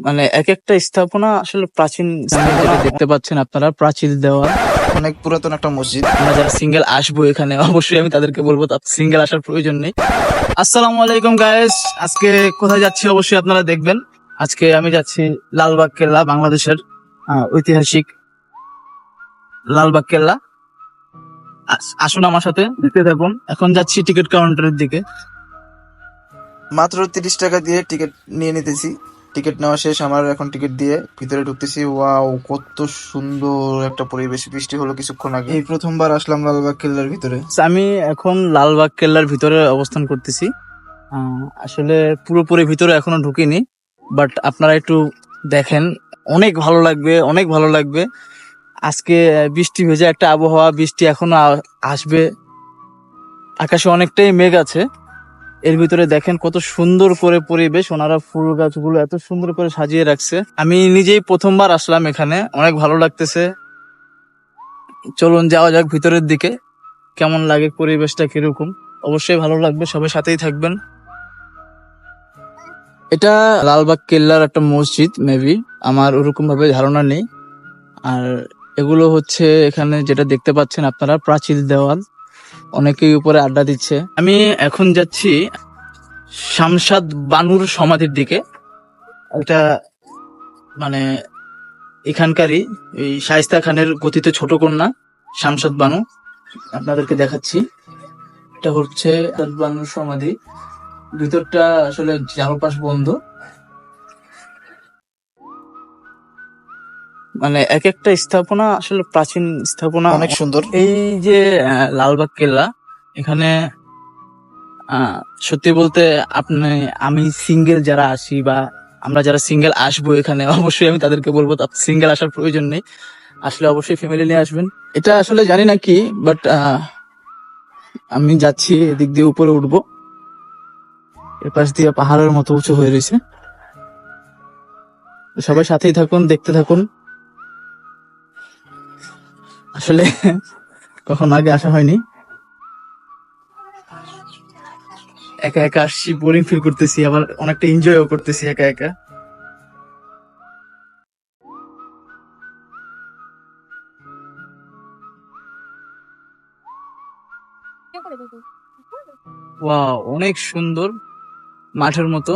মানে এক একটা স্থাপনা আসলে প্রাচীন স্থাপনা দেখতে পাচ্ছেন আপনারা, প্রাচীর দেওয়া অনেক পুরাতন একটা মসজিদ। আমরা যারা সিঙ্গেল আসবো এখানে অবশ্যই আমি তাদেরকে বলবো সিঙ্গেল আসার প্রয়োজন নেই। আসসালামু আলাইকুম গাইস, আজকে কোথায় যাচ্ছি অবশ্যই আপনারা দেখবেন। আজকে আমি যাচ্ছি লালবাগ কেল্লা, বাংলাদেশের ঐতিহাসিক লালবাগ কেল্লা। আসুন আমার সাথে দেখতে থাকুন। এখন যাচ্ছি টিকিট কাউন্টারের দিকে। মাত্র 30 টাকা দিয়ে টিকিট নিয়ে নিতেছি। টিকিট নেওয়া শেষ আমার, এখন টিকিট দিয়ে ভিতরে ঢুকতেছি। ওয়াও, কত সুন্দর একটা পরিবেশ। বৃষ্টি হলো কিছুক্ষণ আগে। এই প্রথমবার আসলাম লালবাগ কেল্লার ভিতরে। আমি এখন লালবাগ কেল্লার ভিতরে অবস্থান করতেছি। আসলে পুরোপুরি ভিতরে এখনো ঢুকিনি, বাট আপনারা একটু দেখেন, অনেক ভালো লাগবে, অনেক ভালো লাগবে। আজকে বৃষ্টি ভেজা একটা আবহাওয়া, বৃষ্টি এখনো আসবে। আকাশে অনেকটাই মেঘ আছে। এর ভিতরে দেখেন কত সুন্দর করে পরিবেশ, ওনারা ফুল গাছগুলো এত সুন্দর করে সাজিয়ে রাখছে। আমি নিজেই প্রথমবার আসলাম এখানে, অনেক ভালো লাগতেছে। চলুন যাওয়া যাক ভিতরের দিকে, কেমন লাগে, পরিবেশটা কিরকম। অবশ্যই ভালো লাগবে, সবাই সাথেই থাকবেন। এটা লালবাগ কেল্লার একটা মসজিদ, মেবি, আমার ওরকম ভাবে ধারণা নেই। আর এগুলো হচ্ছে এখানে যেটা দেখতে পাচ্ছেন আপনারা, প্রাচীর দেওয়াল, অনেকেই উপরে আড্ডা দিচ্ছে। আমি এখন যাচ্ছি শামশাদ বানুর সমাধির দিকে। এটা মানে এখানকারই এই শায়েস্তা খানের কথিত ছোট কন্যা শামশাদ বানু, আপনাদেরকে দেখাচ্ছি। এটা হচ্ছে শামশাদ বানুর সমাধি। ভিতরটা আসলে চারপাশ বন্ধ, মানে এক একটা স্থাপনা আসলে প্রাচীন স্থাপনা, অনেক সুন্দর। এই যে লালবাগ কেল্লা, এখানে সত্যি বলতে আমি সিঙ্গেল যারা আসি বা আমরা যারা সিঙ্গেল আসবো এখানে, অবশ্যই আমি তাদেরকে বলবো সিঙ্গেল আসার প্রয়োজন নেই, আসলে অবশ্যই ফ্যামিলি নিয়ে আসবেন। এটা আসলে জানি না কি, বাট আমি যাচ্ছি এদিক দিয়ে উপরে উঠবো। এর পাশ দিয়ে পাহাড়ের মতো উঁচু হয়ে রয়েছে। সবাই সাথেই থাকুন, দেখতে থাকুন। আসলে কখন আগে আসা হয়নি, একা একা আসছি, বোরিং ফিল করতেছি, আবার অনেকটা এনজয়ও করতেছি একা একা। ওয়াও, অনেক সুন্দর, মাঠের মতো।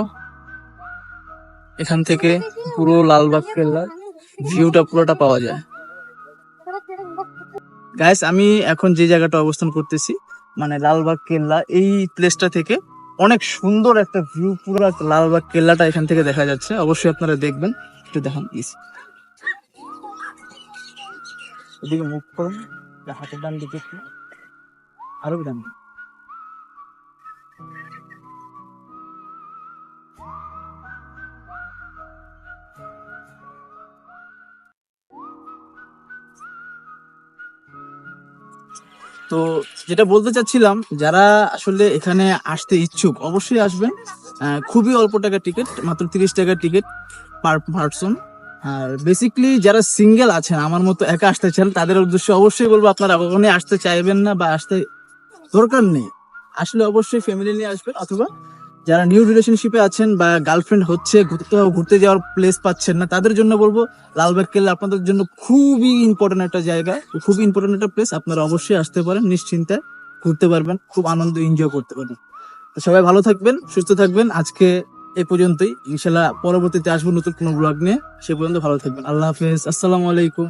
এখান থেকে পুরো লালবাগ কেল্লার ভিউটা পুরোটা পাওয়া যায়। গাইস, আমি এখন যে জায়গাটা অবস্থান করতেছি, মানে লালবাগ কেল্লা, এই প্লেসটা থেকে অনেক সুন্দর একটা ভিউ, পুরো লালবাগ কেল্লাটা এখান থেকে দেখা যাচ্ছে। অবশ্যই আপনারা দেখবেন, একটু দেখান প্লিজ। এদিকে মুখ করুন, হাতের ডান দিকে একটু, আরো ডান দিকে। তো যেটা বলতে চাচ্ছিলাম, যারা আসলে এখানে আসতে ইচ্ছুক অবশ্যই আসবেন। খুবই অল্প টাকা টিকিট, মাত্র 30 টাকা টিকিট পার পারসন। আর বেসিকলি যারা সিঙ্গেল আছেন, আমার মতো একা আসতে চান, তাদের উদ্দেশ্যে অবশ্যই বলবো আপনারা কখনোই আসতে চাইবেন না বা আসতে দরকার নেই। আসলে অবশ্যই ফ্যামিলি নিয়ে আসবেন, অথবা যারা নিউ রিলেশনশিপে আছেন বা গার্লফ্রেন্ড হচ্ছে, ঘুরতে যাওয়ার প্লেস পাচ্ছেন না, তাদের জন্য বলবো লালবাগ কেল্লা আপনাদের জন্য খুবই ইম্পর্টেন্ট একটা জায়গা, খুবই ইম্পর্টেন্ট একটা প্লেস। আপনারা অবশ্যই আসতে পারেন, নিশ্চিন্তায় ঘুরতে পারবেন, খুব আনন্দ এনজয় করতে পারবেন। তো সবাই ভালো থাকবেন, সুস্থ থাকবেন। আজকে এই পর্যন্তই, ইনশাল্লাহ পরবর্তীতে আসবো নতুন কোনো ব্লগ নিয়ে। সে পর্যন্ত ভালো থাকবেন। আল্লাহ হাফেজ, আসসালামু আলাইকুম।